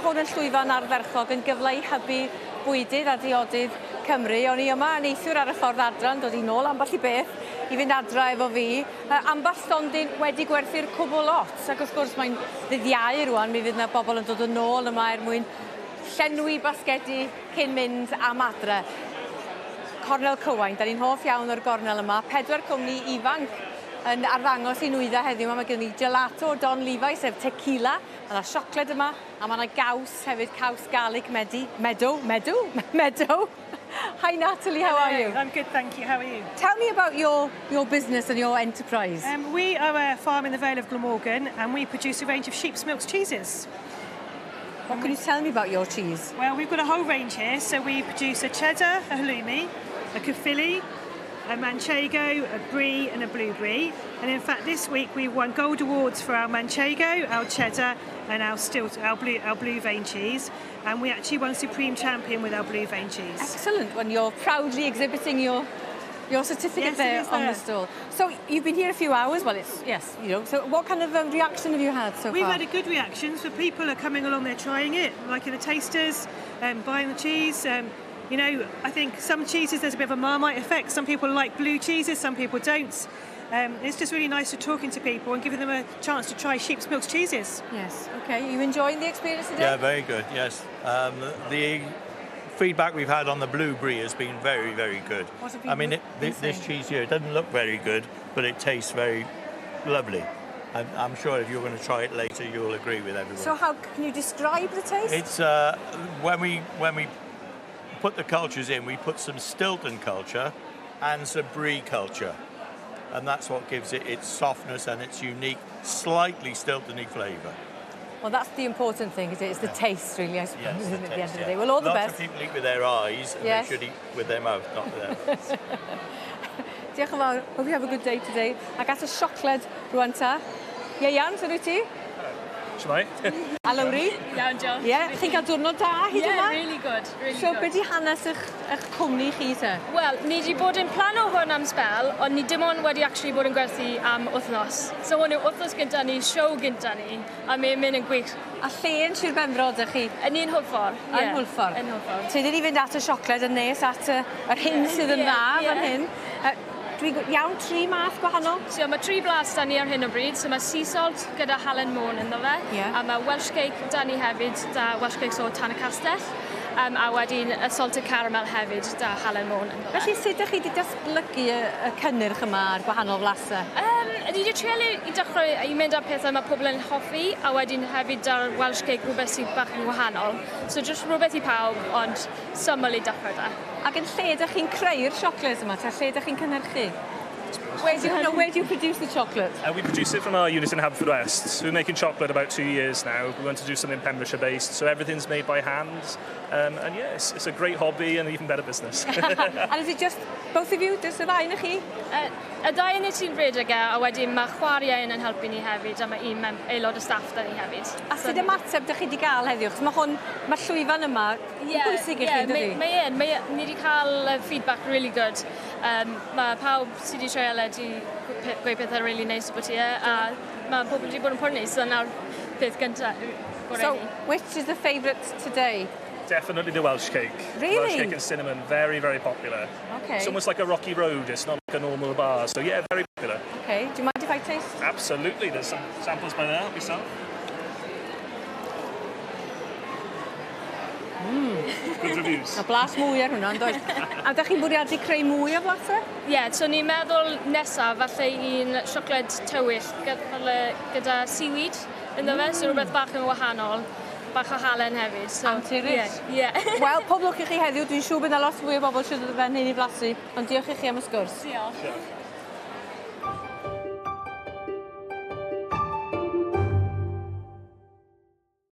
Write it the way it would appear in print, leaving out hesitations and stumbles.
Mae hwn yn llwyfan ardderchog yn gyfle i hybu bwydydd a diodydd Cymru. O'n i yma yn eithwr ar y ffordd adran, dod i nôl ambell i beth i fynd adra efo fi. Ambell stondyn wedi gwerthu'r cwbl lot, ac wrth gwrs mae'n ddydd Iau rwan, mi fydd yna bobl yn dod yn ôl yma mwyn llenwi basgedi cyn mynd am adre. Cornel Cywain, da ni'n hoff iawn o'r gornel yma. 4 cwmni ifanc yn arddangos i nwydda heddiw. Mae gen ni gelato o Don Levi, sef tequila. Mae yna siocled yma, a mae yna gaws hefyd, caws garlic meadow. Hi Natalie, how are you? I'm good, thank you. How are you? Tell me about your business and your enterprise. We are a farm in the Vale of Glamorgan, and we produce a range of sheep's milk cheeses. What can you tell me about your cheese? Well, we've got a whole range here. So we produce a cheddar, a halloumi, a Caerphilly, a manchego, a brie and a blueberry. And in fact this week we won gold awards for our manchego, our cheddar and our blue vein cheese, and we actually won supreme champion with our blue vein cheese. Excellent, when you're proudly exhibiting your certificate there on the stall. So you've been here a few hours, well yes, you know, so what kind of reaction have you had so far? We've had a good reaction, so people are coming along there trying it, liking the tasters, buying the cheese. You know, I think some cheeses there's a bit of a Marmite effect. Some people like blue cheeses, some people don't. It's just really nice to talking to people and giving them a chance to try sheep's milk cheeses. Yes, okay. Are you enjoying the experience today? Yeah, very good, yes. The feedback we've had on the blue brie has been very, very good. What have you this cheese here, it doesn't look very good, but it tastes very lovely. And I'm sure if you're going to try it later, you'll agree with everyone. So how can you describe the taste? It's when we put the cultures in, we put some Stilton culture and some brie culture. And that's what gives it its softness and its unique, slightly Stilton-y flavour. Well, that's the important thing, is it? It's the taste, really, I suppose, yes, isn't it, at the end of the day? Well, all the best. Lots of people eat with their eyes, and they should eat with their mouth, not with their mouth. Diolch yn fawr. Hope you have a good day today. Ac at y siocled rwan ta. Ieian, sy'n wyt ti? Shmai? A Lowri? Iawn, diolch. Ie, chi'n cael diwrnod da hyd yma? Ie, really good, really so, good. beth di hanes eich cwmni chi te? Wel, ni wedi bod yn plano hwn am spel, ond ni dim ond wedi actually bod yn gwerthu am wythnos. So hwn yw wythnos gynta ni, show gynta ni, a mae'n mynd yn gwych. A lle yn Sir Benfro ydych chi? Yn un Hwlffordd, ie. Yn Hwlffordd? Yn Hwlffordd. Ti wedi fynd at y siocled yn nes at yr hyn sydd yn dda fan hyn. Dwi'n iawn 3 math gwahanol? So mae 3 blas da ni ar hyn o bryd. So mae Siocled gyda halen môn ynddo fe. A mae Welsh cake da ni hefyd, da Welsh cakes o Tan y Castell. A wedyn y salted caramel hefyd, da halen môn ynddo fe. Felly sut ydych chi wedi datblygu y cynnyrch yma ar gwahanol flasau? Ni wedi treulio i dechrau i mynd ar pethau mae pobl yn hoffi, a wedyn hefyd da'r Welsh cake rhywbeth sydd bach yn wahanol. So just rhywbeth i pawb, ond syml i dechrau da. Ac yn lle ydych chi'n creu'r siocled yma, ta lle ydych chi'n cynhyrchu? Where do you produce the chocolate? We produce it from our unit in Haverfordwest. So we're making chocolate about 2 years now. We want to do something Pembrokeshire based, so everything's made by hand. And yes, it's a great hobby and an even better business. And is it just both of you, just y ddau na chi? Y ddau yn ti'n rhedeg a wedyn mae chwaraeau yn helpu ni hefyd, a mae un aelod o staff da ni hefyd. A sydd ymateb ydych chi wedi cael heddiw? Mae llwyfan yma bwysig i chi, dydi? Ie, ni wedi cael feedback really good. Mae pawb sydd wedi treulio wedi gweud pethau really nice o ti, a mae pobl wedi bod yn poeni, so nawr peth gyntaf. So, which is the favourite today? Definitely the Welsh cake. Really? Welsh cake and cinnamon, very, very popular. Okay. It's almost like a rocky road, it's not like a normal bar. So yeah, very popular. Okay, do you mind if I taste? Absolutely, there's some samples by there, yourself. Good reviews. A blas mwy ar hwnna, does? A ydych chi'n bwriadu creu mwy o blasau? Ie, so ni'n meddwl nesaf falle un siocled tywyll gyda seaweed ynddo fe, so rhywbeth bach yn wahanol. Bach o halen hefyd. Antiris? Ie. Wel, pob lwc i chi heddiw, dwi'n siŵr bydd yna lot fwy o bobl sydd yn hyn i flasu, ond diolch i chi am y sgwrs. Diolch.